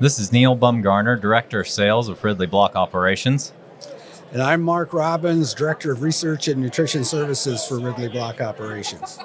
This is Neil Bumgarner, Director of Sales of Ridley Block Operations. And I'm Mark Robbins, Director of Research and Nutrition Services for Ridley Block Operations.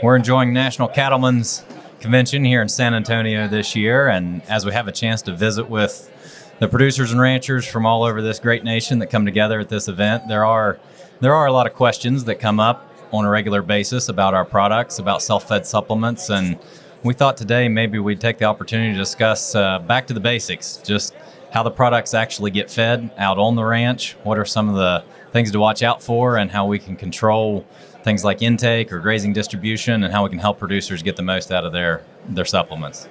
We're enjoying National Cattlemen's Convention here in San Antonio this year, and as we have a chance to visit with the producers and ranchers from all over this great nation that come together at this event, there are a lot of questions that come up on a regular basis about our products, about self-fed supplements, and we thought today maybe we'd take the opportunity to discuss back to the basics, just how the products actually get fed out on the ranch, what are some of the things to watch out for, and how we can control things like intake or grazing distribution, and how we can help producers get the most out of their supplements.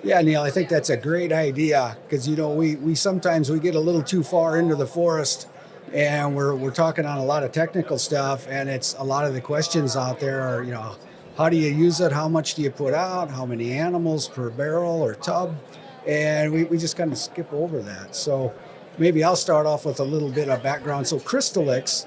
Yeah, Neil, I think that's a great idea because, we sometimes we get a little too far into the forest and we're talking on a lot of technical stuff, and it's a lot of the questions out there are, how do you use it? How much do you put out? How many animals per barrel or tub? And we just kind of skip over that. So maybe I'll start off with a little bit of background. So Crystalix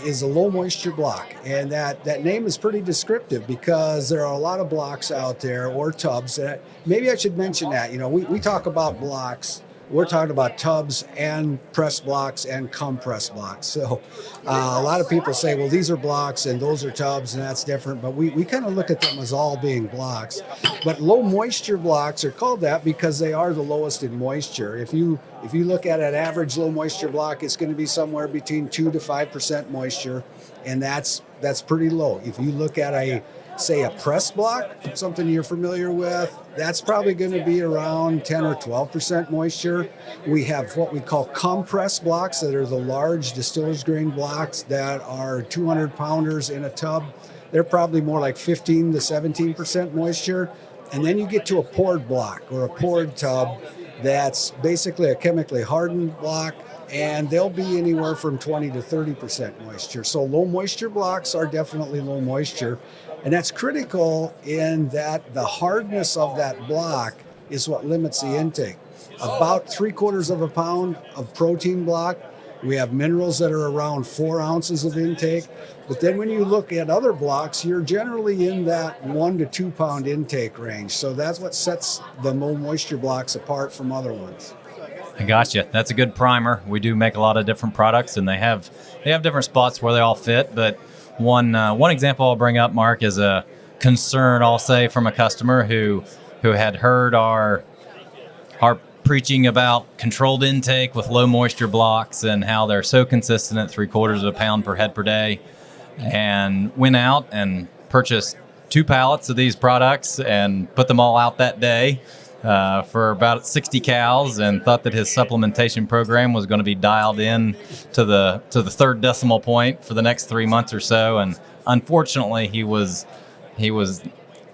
is a low moisture block, and that name is pretty descriptive because there are a lot of blocks out there or tubs. Maybe I should mention that, we talk about blocks. We're talking about tubs and press blocks and compress blocks. So a lot of people say, well, these are blocks and those are tubs, and that's different. But we kind of look at them as all being blocks. But low moisture blocks are called that because they are the lowest in moisture. If you look at an average low moisture block, it's going to be somewhere between 2 to 5% moisture, and that's pretty low. If you look at a press block, something you're familiar with, that's probably going to be around 10 or 12% moisture. We have what we call compress blocks that are the large distiller's grain blocks that are 200 pounders in a tub. They're probably more like 15 to 17% moisture. And then you get to a poured block or a poured tub that's basically a chemically hardened block, and they'll be anywhere from 20 to 30% moisture. So low moisture blocks are definitely low moisture. And that's critical in that the hardness of that block is what limits the intake. About 3/4 of a pound of protein block. We have minerals that are around 4 ounces of intake. But then when you look at other blocks, you're generally in that 1 to 2 pound intake range. So that's what sets the low moisture blocks apart from other ones. I gotcha. That's a good primer. We do make a lot of different products, and they have different spots where they all fit. But one example I'll bring up, Mark, is a concern, I'll say, from a customer who had heard our preaching about controlled intake with low moisture blocks and how they're so consistent at 3/4 of a pound per head per day, and went out and purchased 2 pallets of these products and put them all out that day for about 60 cows, and thought that his supplementation program was going to be dialed in to the third decimal point for the next 3 months or so. And unfortunately, he was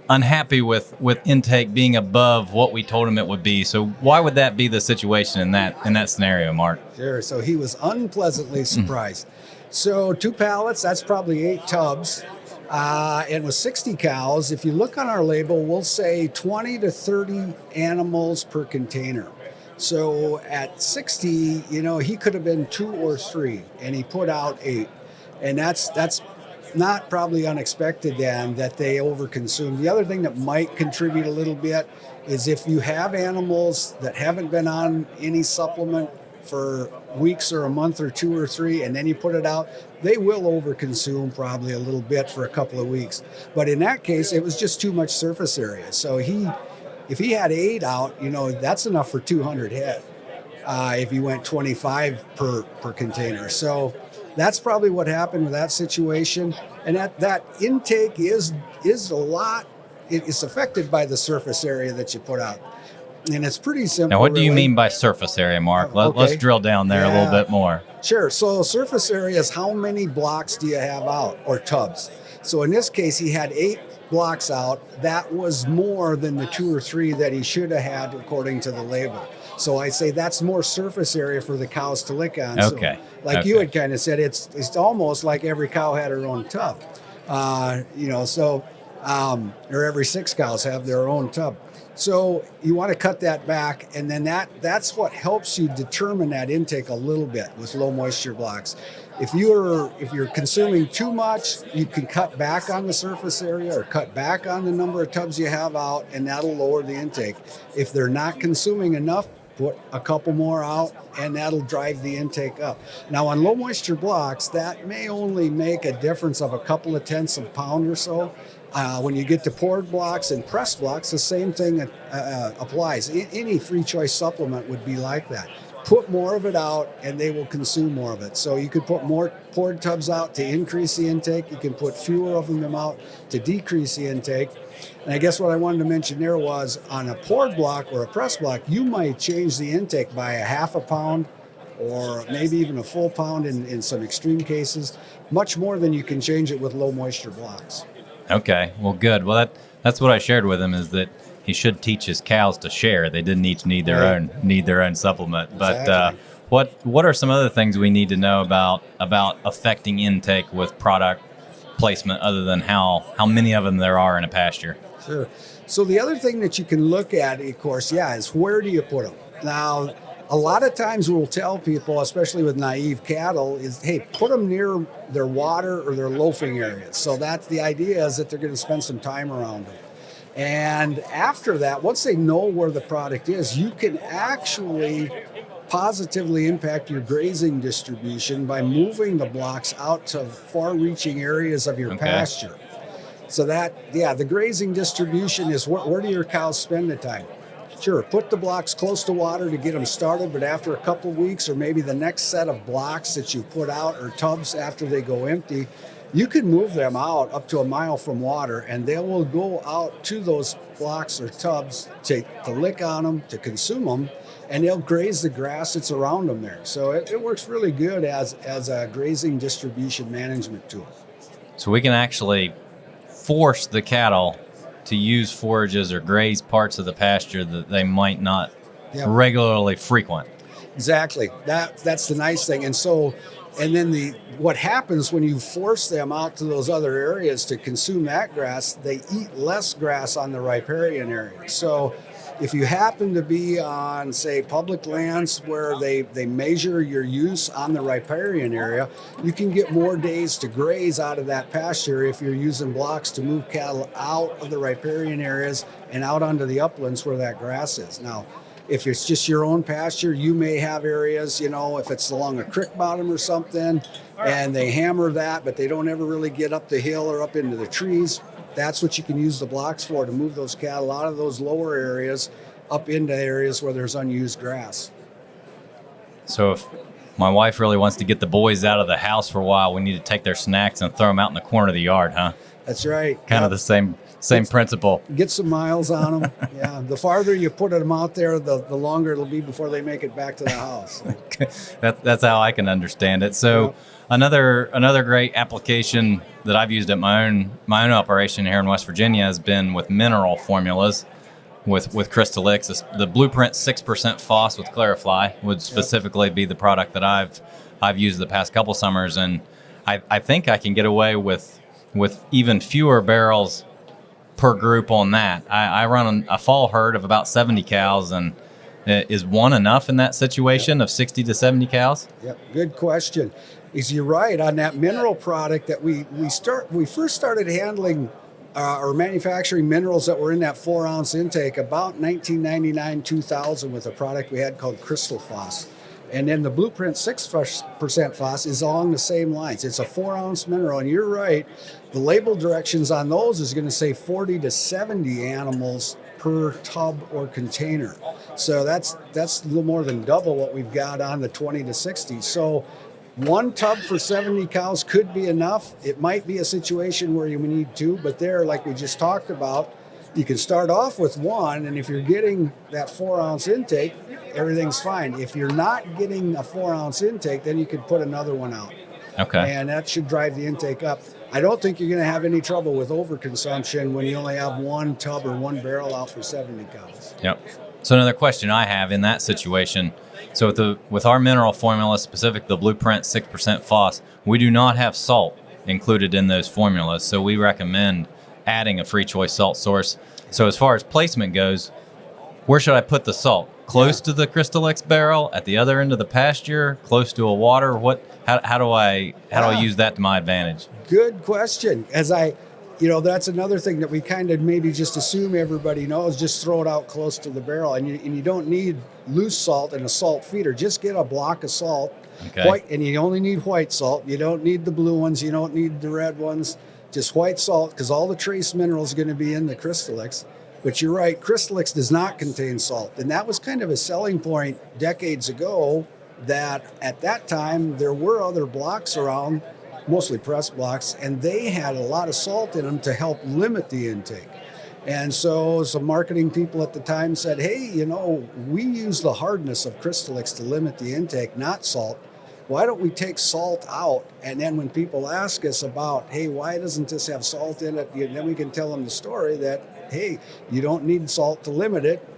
unhappy with intake being above what we told him it would be. So why would that be the situation in that scenario, Mark? Sure. So he was unpleasantly surprised. So 2 pallets, that's probably 8 tubs. And with 60 cows, if you look on our label, we'll say 20 to 30 animals per container. So at 60, he could have been 2 or 3, and he put out 8. And that's not probably unexpected then that they overconsume. The other thing that might contribute a little bit is if you have animals that haven't been on any supplement for weeks or a month or 2 or 3, and then you put it out, they will overconsume probably a little bit for a couple of weeks. But in that case, it was just too much surface area. So if he had 8 out, that's enough for 200 head. If you went 25 per container. So that's probably what happened with that situation. And that intake is a lot. It's affected by the surface area that you put out. And it's pretty simple. Now, what do you mean by surface area, Mark? Let's drill down there a little bit more. Sure. So surface area is how many blocks do you have out, or tubs. So in this case, he had 8 blocks out. That was more than the 2 or 3 that he should have had according to the label. So I say that's more surface area for the cows to lick on. Okay. So you had kind of said, it's almost like every cow had her own tub. Or every 6 cows have their own tub. So you want to cut that back, and then that's what helps you determine that intake a little bit with low moisture blocks. If you're consuming too much, you can cut back on the surface area or cut back on the number of tubs you have out, and that'll lower the intake. If they're not consuming enough, put a couple more out, and that'll drive the intake up. Now, on low moisture blocks, that may only make a difference of a couple of tenths of a pound or so. When you get to poured blocks and pressed blocks, the same thing applies. Any free choice supplement would be like that. Put more of it out and they will consume more of it. So you could put more poured tubs out to increase the intake. You can put fewer of them out to decrease the intake. And I guess what I wanted to mention there was on a poured block or a press block, you might change the intake by a half a pound or maybe even a full pound in some extreme cases, much more than you can change it with low moisture blocks. Okay, well, good. Well, that's what I shared with him, is that he should teach his cows to share. They didn't each need their own supplement. But Exactly. what are some other things we need to know about affecting intake with product placement, other than how many of them there are in a pasture? Sure. So the other thing that you can look at, of course, is where do you put them? Now, a lot of times we'll tell people, especially with naive cattle, is, hey, put them near their water or their loafing areas. So that's the idea, is that they're going to spend some time around them. And after that, once they know where the product is, you can actually positively impact your grazing distribution by moving the blocks out to far-reaching areas of your pasture. So the grazing distribution is where do your cows spend the time? Sure, put the blocks close to water to get them started, but after a couple weeks or maybe the next set of blocks that you put out or tubs after they go empty, you can move them out up to a mile from water, and they will go out to those blocks or tubs to lick on them, to consume them, and they'll graze the grass that's around them there. So it works really good as a grazing distribution management tool. So we can actually force the cattle to use forages or graze parts of the pasture that they might not regularly frequent. Exactly. That's the nice thing. And then what happens when you force them out to those other areas to consume that grass, they eat less grass on the riparian area. So if you happen to be on, say, public lands where they measure your use on the riparian area, you can get more days to graze out of that pasture if you're using blocks to move cattle out of the riparian areas and out onto the uplands where that grass is. Now, if it's just your own pasture, you may have areas, if it's along a creek bottom or something, and they hammer that, but they don't ever really get up the hill or up into the trees. That's what you can use the blocks for, to move those cattle out of those lower areas up into areas where there's unused grass. So if my wife really wants to get the boys out of the house for a while, we need to take their snacks and throw them out in the corner of the yard, huh? That's right. Kind of the same principle. Get some miles on them. Yeah. The farther you put them out there, the longer it'll be before they make it back to the house. That's how I can understand it. So another great application that I've used at my own operation here in West Virginia has been with mineral formulas with Crystal X. The Blueprint 6% Phos with Clarifly would specifically be the product that I've used the past couple summers, and I think I can get away with even fewer barrels per group on that. I run a fall herd of about 70 cows, and is one enough in that situation of 60 to 70 cows? Yep, good question. You're right on that mineral product that we first started handling or manufacturing minerals that were in that 4-ounce intake about 1999, 2000 with a product we had called Crystal Phos. And then the Blueprint 6% Phos is along the same lines. It's a 4-ounce mineral, and you're right. The label directions on those is going to say 40 to 70 animals per tub or container. So that's a little more than double what we've got on the 20 to 60. So one tub for 70 cows could be enough. It might be a situation where you need two, but there, like we just talked about, you can start off with one, and if you're getting that 4-ounce intake, everything's fine. If you're not getting a 4-ounce intake, then you could put another one out. Okay. And that should drive the intake up. I don't think you're going to have any trouble with overconsumption when you only have one tub or one barrel out for 70 cows. Yep. So another question I have in that situation, so with our mineral formula, specific the Blueprint 6% Phos, we do not have salt included in those formulas, so we recommend adding a free choice salt source. So as far as placement goes, Where should I put the salt? Close to the Crystal X barrel, at the other end of the pasture, close to a water? How do I use that to my advantage? Good question. That's another thing that we kind of maybe just assume everybody knows. Just throw it out close to the barrel, and you don't need loose salt in a salt feeder. Just get a block of salt, Okay. and you only need white salt. You don't need the blue ones. You don't need the red ones. Just white salt, because all the trace minerals are going to be in the Crystal X. But you're right, Crystal X does not contain salt, and that was kind of a selling point decades ago. That at that time there were other blocks around, mostly press blocks, and they had a lot of salt in them to help limit the intake. And so some marketing people at the time said, hey, we use the hardness of Crystal X to limit the intake, not salt. Why don't we take salt out? And then when people ask us about, hey, why doesn't this have salt in it? Then we can tell them the story that, hey, you don't need salt to limit it.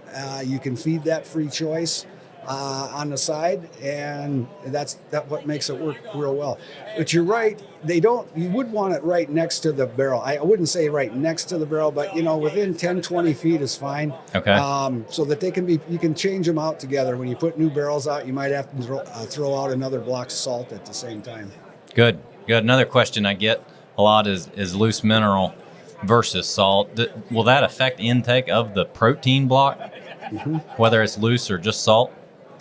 You can feed that free choice on the side, and that's what makes it work real well. But you're right, you would want it right next to the barrel. I wouldn't say right next to the barrel, but within 10, 20 feet is fine. Okay. So that you can change them out together. When you put new barrels out, you might have to throw out another block of salt at the same time. Good. Another question I get a lot is loose mineral versus salt. Will that affect intake of the protein block, whether it's loose or just salt?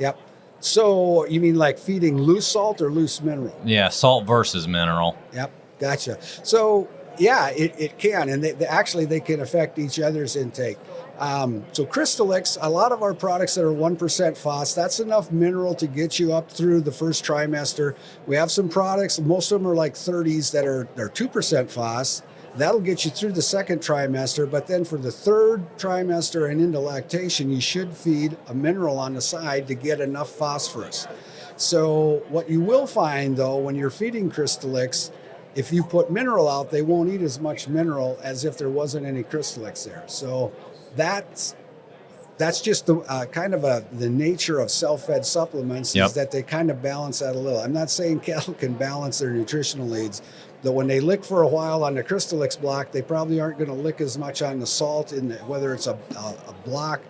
Yep. So you mean like feeding loose salt or loose mineral? Yeah, salt versus mineral. Yep. Gotcha. So yeah, it can, and they can affect each other's intake. So Crystal X, a lot of our products that are 1% phos, that's enough mineral to get you up through the first trimester. We have some products, most of them are like 30s that are 2% phos. That'll get you through the second trimester, but then for the third trimester and into lactation, you should feed a mineral on the side to get enough phosphorus. So what you will find, though, when you're feeding Crystal X, if you put mineral out, they won't eat as much mineral as if there wasn't any Crystal X there. So that's just the the nature of self-fed supplements, is that they kind of balance that a little. I'm not saying cattle can balance their nutritional needs, though when they lick for a while on the Crystal X block, they probably aren't going to lick as much on the salt, whether it's a block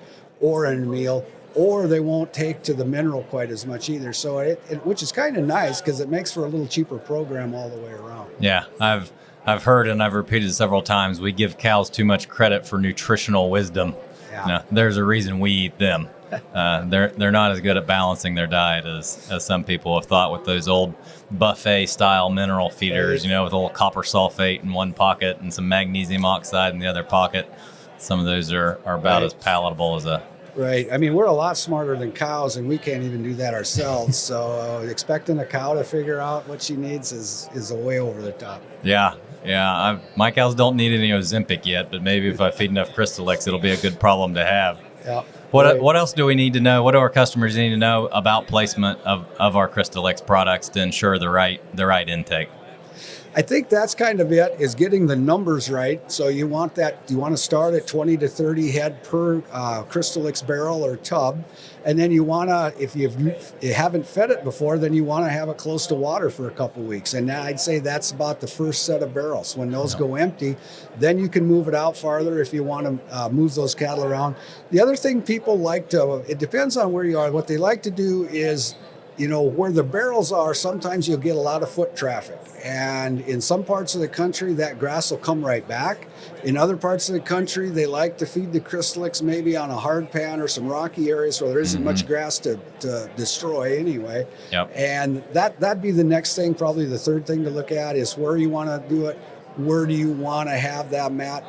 or in a meal, or they won't take to the mineral quite as much either. So which is kind of nice, because it makes for a little cheaper program all the way around. Yeah, I've heard and I've repeated several times, we give cows too much credit for nutritional wisdom. Yeah. No, there's a reason we eat them. They're not as good at balancing their diet as some people have thought with those old buffet style mineral feeders, with a little copper sulfate in one pocket and some magnesium oxide in the other pocket. Some of those are about as palatable as a... Right. I mean, we're a lot smarter than cows, and we can't even do that ourselves. So expecting a cow to figure out what she needs is a way over the top. Yeah. My cows don't need any Ozempic yet, but maybe if I feed enough Crystal X, it'll be a good problem to have. Yeah. What else do we need to know? What do our customers need to know about placement of our Crystal X products to ensure the right intake? I think that's kind of it, is getting the numbers right. So you want to start at 20 to 30 head per Crystal X barrel or tub. And then you want to, if you haven't fed it before, then you want to have it close to water for a couple weeks. And I'd say that's about the first set of barrels. When those go empty, then you can move it out farther if you want to move those cattle around. The other thing people it depends on where you are. What they like to do is, where the barrels are, sometimes you'll get a lot of foot traffic. And in some parts of the country, that grass will come right back. In other parts of the country, they like to feed the Crystal X maybe on a hard pan or some rocky areas where there isn't much grass to destroy anyway. Yep. And that'd be the next thing, probably the third thing to look at, is where you want to do it. Where do you want to have that mat?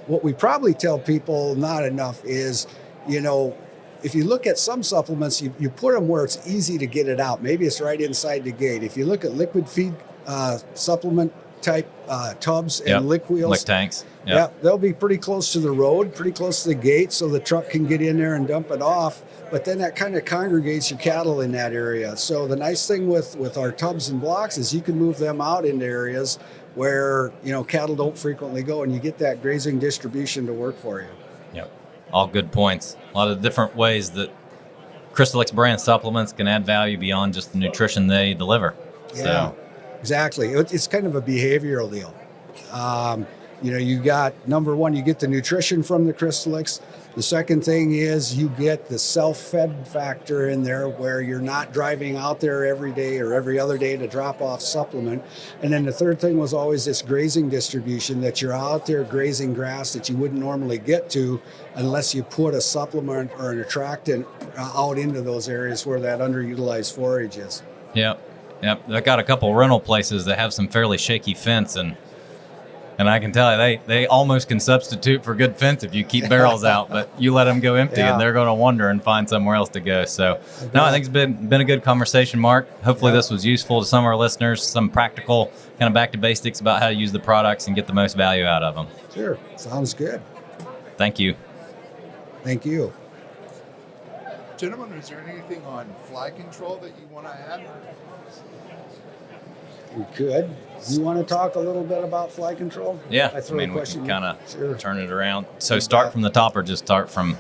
What we probably tell people not enough is, if you look at some supplements, you put them where it's easy to get it out. Maybe it's right inside the gate. If you look at liquid feed supplement type tubs and lick wheels, lick tanks, they'll be pretty close to the road, pretty close to the gate, so the truck can get in there and dump it off. But then that kind of congregates your cattle in that area. So the nice thing with our tubs and blocks is you can move them out into areas where cattle don't frequently go, and you get that grazing distribution to work for you. Yep. All good points. A lot of different ways that Crystal X brand supplements can add value beyond just the nutrition they deliver. Yeah, exactly. It's kind of a behavioral deal. You got, number one, you get the nutrition from the Crystalex. The second thing is you get the self-fed factor in there where you're not driving out there every day or every other day to drop off supplement. And then the third thing was always this grazing distribution, that you're out there grazing grass that you wouldn't normally get to unless you put a supplement or an attractant out into those areas where that underutilized forage is. Yep. I got a couple rental places that have some fairly shaky fence, and I can tell you, they almost can substitute for good fence if you keep barrels out, but you let them go empty and they're going to wander and find somewhere else to go. So, no, I think it's been a good conversation, Mark. Hopefully this was useful to some of our listeners, some practical kind of back to basics about how to use the products and get the most value out of them. Sure. Sounds good. Thank you. Thank you. Gentlemen, is there anything on fly control that you want to add? We could. You want to talk a little bit about fly control? Yeah, we can kind of turn it around. So start from the top or just start from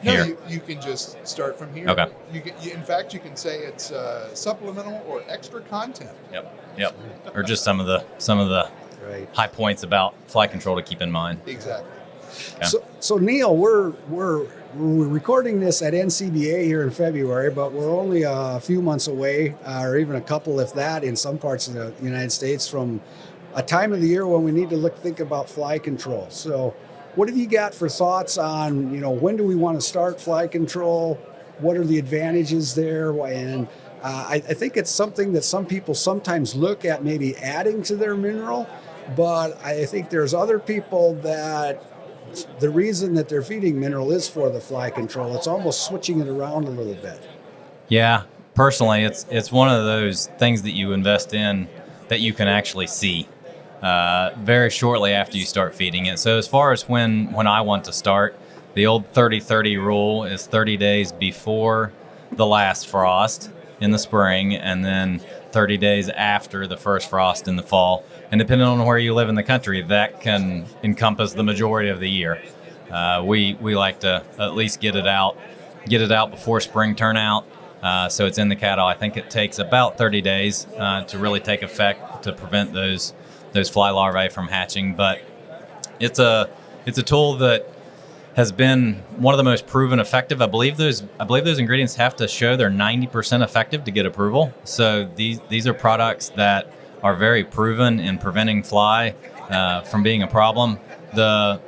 here? No, you can just start from here. Okay. In fact, you can say it's supplemental or extra content. Yep. Or just some of the high points about fly control to keep in mind. Exactly. Okay. So Neil, we're recording this at NCBA here in February, but we're only a few months away, or even a couple, if that, in some parts of the United States, from a time of the year when we need to think about fly control. So what have you got for thoughts on, when do we want to start fly control? What are the advantages there? And I think it's something that some people sometimes look at maybe adding to their mineral, but I think there's other people that the reason that they're feeding mineral is for the fly control. It's almost switching it around a little bit. Yeah, personally, it's one of those things that you invest in that you can actually see very shortly after you start feeding it. So as far as when I want to start, the old 30-30 rule is 30 days before the last frost in the spring, and then 30 days after the first frost in the fall. And depending on where you live in the country, that can encompass the majority of the year. We like to at least get it out before spring turnout, so it's in the cattle. I think it takes about 30 days to really take effect to prevent those fly larvae from hatching. But it's a tool that has been one of the most proven effective. I believe those ingredients have to show they're 90% effective to get approval. So these are products that are very proven in preventing fly from being a problem. The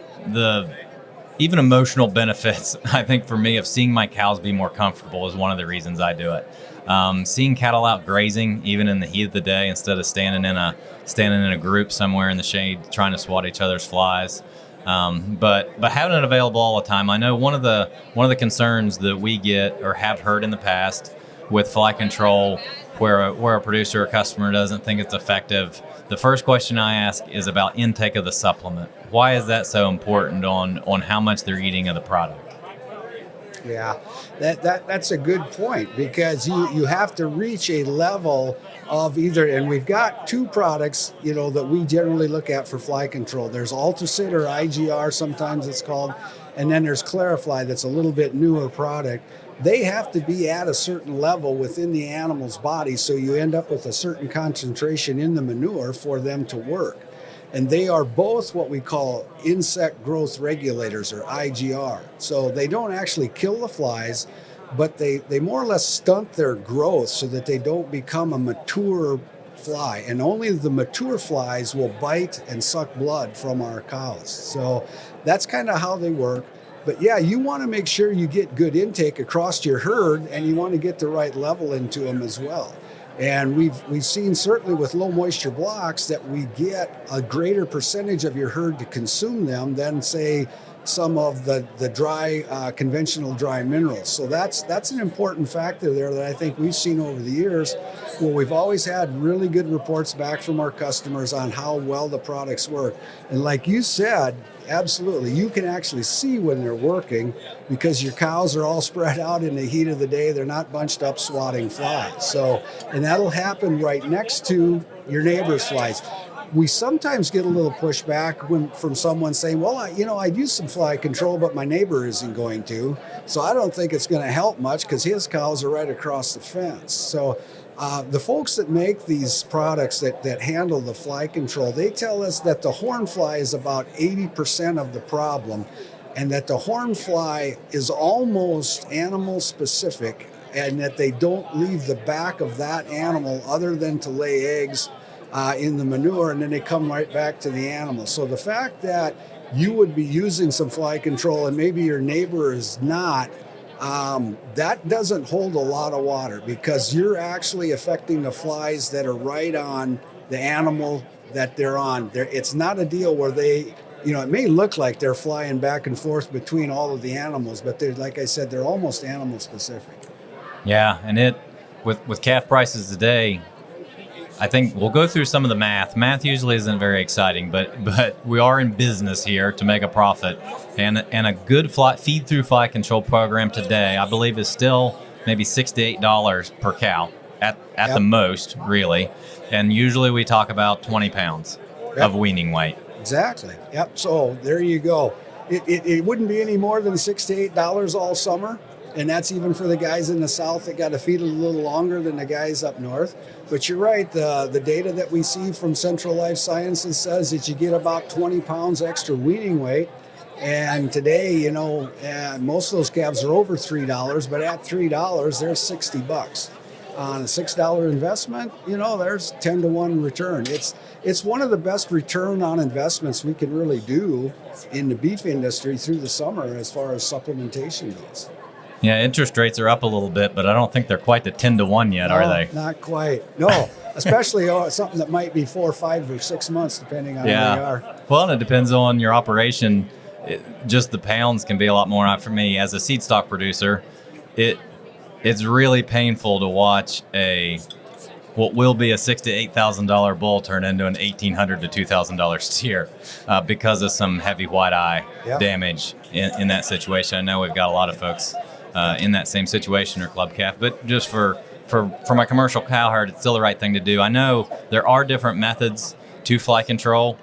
even emotional benefits, I think, for me, of seeing my cows be more comfortable is one of the reasons I do it. Seeing cattle out grazing, even in the heat of the day, instead of standing in a group somewhere in the shade trying to swat each other's flies. But having it available all the time, I know one of the concerns that we get or have heard in the past with fly control, where a producer or customer doesn't think it's effective, the first question I ask is about intake of the supplement. Why is that so important on how much they're eating of the product? Yeah, that's a good point, because you have to reach a level of either, and we've got two products, that we generally look at for fly control. There's Ultracid, or IGR sometimes it's called, and then there's Clarifly, that's a little bit newer product. They have to be at a certain level within the animal's body, so you end up with a certain concentration in the manure for them to work. And they are both what we call insect growth regulators, or IGR. So they don't actually kill the flies, but they more or less stunt their growth so that they don't become a mature fly. And only the mature flies will bite and suck blood from our cows. So that's kind of how they work. But yeah, you want to make sure you get good intake across your herd, and you want to get the right level into them as well. And we've seen, certainly with low moisture blocks, that we get a greater percentage of your herd to consume them than, say, some of the dry, conventional dry minerals. So that's an important factor there that I think we've seen over the years, where we've always had really good reports back from our customers on how well the products work. And like you said, absolutely, you can actually see when they're working, because your cows are all spread out in the heat of the day. They're not bunched up swatting flies. So, and that'll happen right next to your neighbor's flies. we sometimes get a little pushback from someone saying, well, I'd use some fly control, but my neighbor isn't going to. So I don't think it's going to help much because his cows are right across the fence. So the folks that make these products that handle the fly control, they tell us that the horn fly is about 80% of the problem, and that the horn fly is almost animal specific, and that they don't leave the back of that animal other than to lay eggs in the manure, and then they come right back to the animal. So the fact that you would be using some fly control and maybe your neighbor is not, that doesn't hold a lot of water, because you're actually affecting the flies that are right on the animal that they're on. It's not a deal where they, it may look like they're flying back and forth between all of the animals, but they're, like I said, they're almost animal specific. Yeah, and with calf prices today, I think we'll go through some of the math. Math usually isn't very exciting, but we are in business here to make a profit. And a good feed-through fly control program today, I believe, is still maybe $6 to $8 per cow at the most, really. And usually we talk about 20 pounds of weaning weight. Exactly. Yep. So there you go. It wouldn't be any more than $6 to $8 all summer. And that's even for the guys in the south that got to feed it a little longer than the guys up north. But you're right, the data that we see from Central Life Sciences says that you get about 20 pounds extra weaning weight. And today, most of those calves are over $3, but at $3, they're $60. On a $6 investment, there's 10 to 1 return. It's one of the best return on investments we can really do in the beef industry through the summer as far as supplementation goes. Yeah, interest rates are up a little bit, but I don't think they're quite the 10 to 1 yet, are they? Not quite. No, especially something that might be 4, 5, or 6 months, depending on where you are. Well, and it depends on your operation. Just the pounds can be a lot more. For me, as a seed stock producer, it's really painful to watch what will be a $6,000 to $8,000 bull turn into an $1,800 to $2,000 steer because of some heavy white eye damage in that situation. I know we've got a lot of folks in that same situation or club calf, but just for my commercial cow herd, it's still the right thing to do. I know there are different methods to fly control.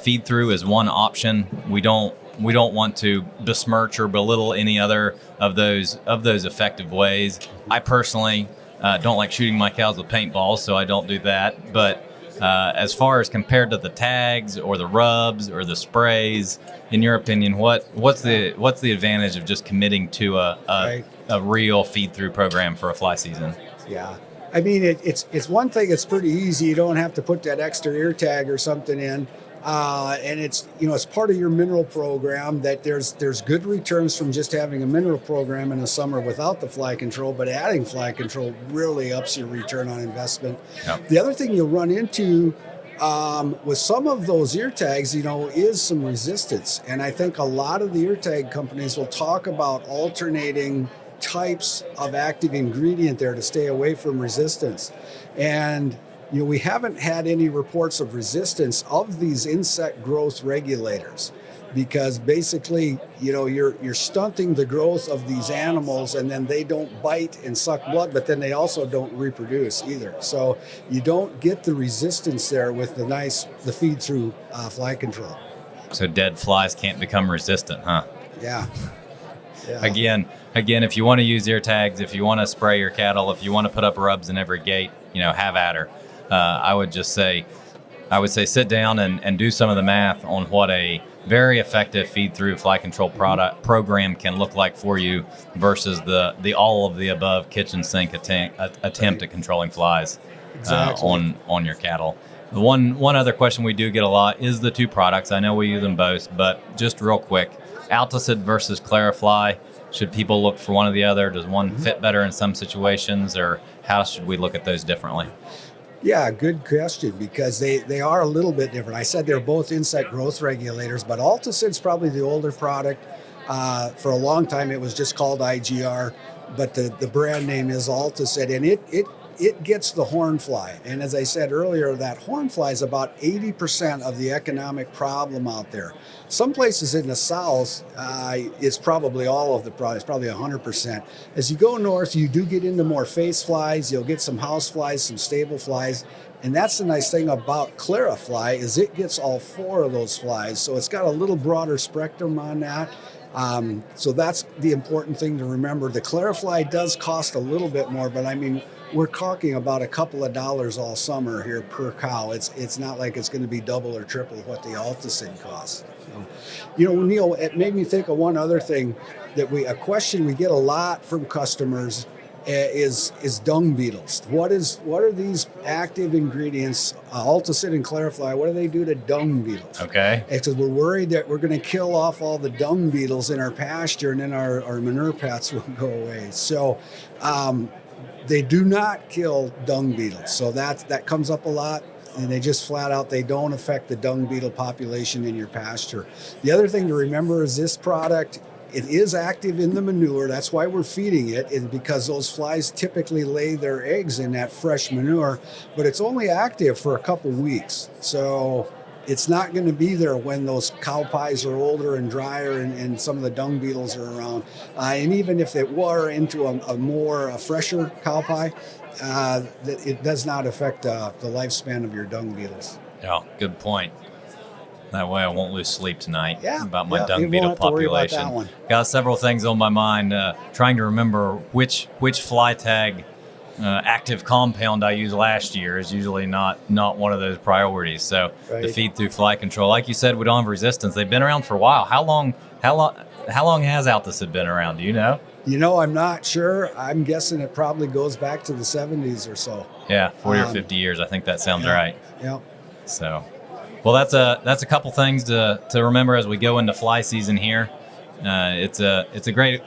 Feed through is one option. We don't want to besmirch or belittle any other of those effective ways. I personally don't like shooting my cows with paintballs, so I don't do that. But as far as compared to the tags or the rubs or the sprays, in your opinion, what's the advantage of just committing to a real feed-through program for a fly season? Yeah. I mean, it's one thing, it's pretty easy. You don't have to put that extra ear tag or something in. And it's part of your mineral program that there's good returns from just having a mineral program in the summer without the fly control, but adding fly control really ups your return on investment. Yep. The other thing you'll run into with some of those ear tags, is some resistance. And I think a lot of the ear tag companies will talk about alternating types of active ingredient there to stay away from resistance. And we haven't had any reports of resistance of these insect growth regulators, because basically, you're stunting the growth of these animals, and then they don't bite and suck blood, but then they also don't reproduce either. So you don't get the resistance there with the feed through fly control. So dead flies can't become resistant, huh? Yeah. Again, if you want to use ear tags, if you want to spray your cattle, if you want to put up rubs in every gate, have at her. I would say sit down and do some of the math on what a very effective feed-through fly control program can look like for you versus the all of the above kitchen sink attempt at controlling flies on your cattle. The one other question we do get a lot is the two products. I know we use them both, but just real quick, Alticid versus Clarifly. Should people look for one or the other? Does one fit better in some situations, or how should we look at those differently? Yeah, good question, because they are a little bit different. I said they're both insect growth regulators, but Alticid's probably the older product. For a long time, it was just called IGR, but the brand name is Alticid, and it gets the horn fly. And as I said earlier, that horn fly is about 80% of the economic problem out there. Some places in the south, it's probably all of the problem. It's probably 100%. As you go north, you do get into more face flies. You'll get some house flies, some stable flies. And that's the nice thing about Clarifly is it gets all 4 of those flies. So it's got a little broader spectrum on that. So that's the important thing to remember. The Clarifly does cost a little bit more, but I mean, we're talking about a couple of dollars all summer here per cow. It's not like it's going to be double or triple what the Alticid costs. So, Neil, it made me think of one other thing a question we get a lot from customers is dung beetles. What are these active ingredients, Alticid and Clarifly? What do they do to dung beetles? Okay. Because we're worried that we're going to kill off all the dung beetles in our pasture, and then our manure pats will go away. So they do not kill dung beetles. So that comes up a lot. And they just flat out, they don't affect the dung beetle population in your pasture. The other thing to remember is this product, it is active in the manure. That's why we're feeding it, and because those flies typically lay their eggs in that fresh manure, but it's only active for a couple weeks. So it's not going to be there when those cow pies are older and drier and some of the dung beetles are around. And even if it were into a fresher cow pie, it does not affect the lifespan of your dung beetles. Yeah, good point. That way I won't lose sleep tonight about my you dung won't beetle have to worry about population. that one. Got several things on my mind, trying to remember which fly tag active compound I used last year is usually not one of those priorities. So the feed through fly control, like you said, we don't have resistance. They've been around for a while. How long has Alticid been around? Do you know? I'm not sure. I'm guessing it probably goes back to the 70s or so. Yeah, 40 or 50 years. I think that sounds right. Yeah. So, well, that's a couple things to remember as we go into fly season here. It's a great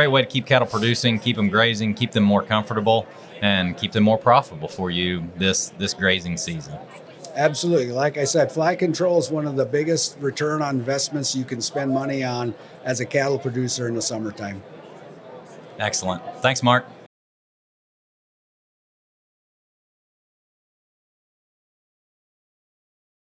way to keep cattle producing, keep them grazing, keep them more comfortable, and keep them more profitable for you this grazing season. Absolutely. Like I said, fly control is one of the biggest return on investments you can spend money on as a cattle producer in the summertime. Excellent. Thanks, Mark.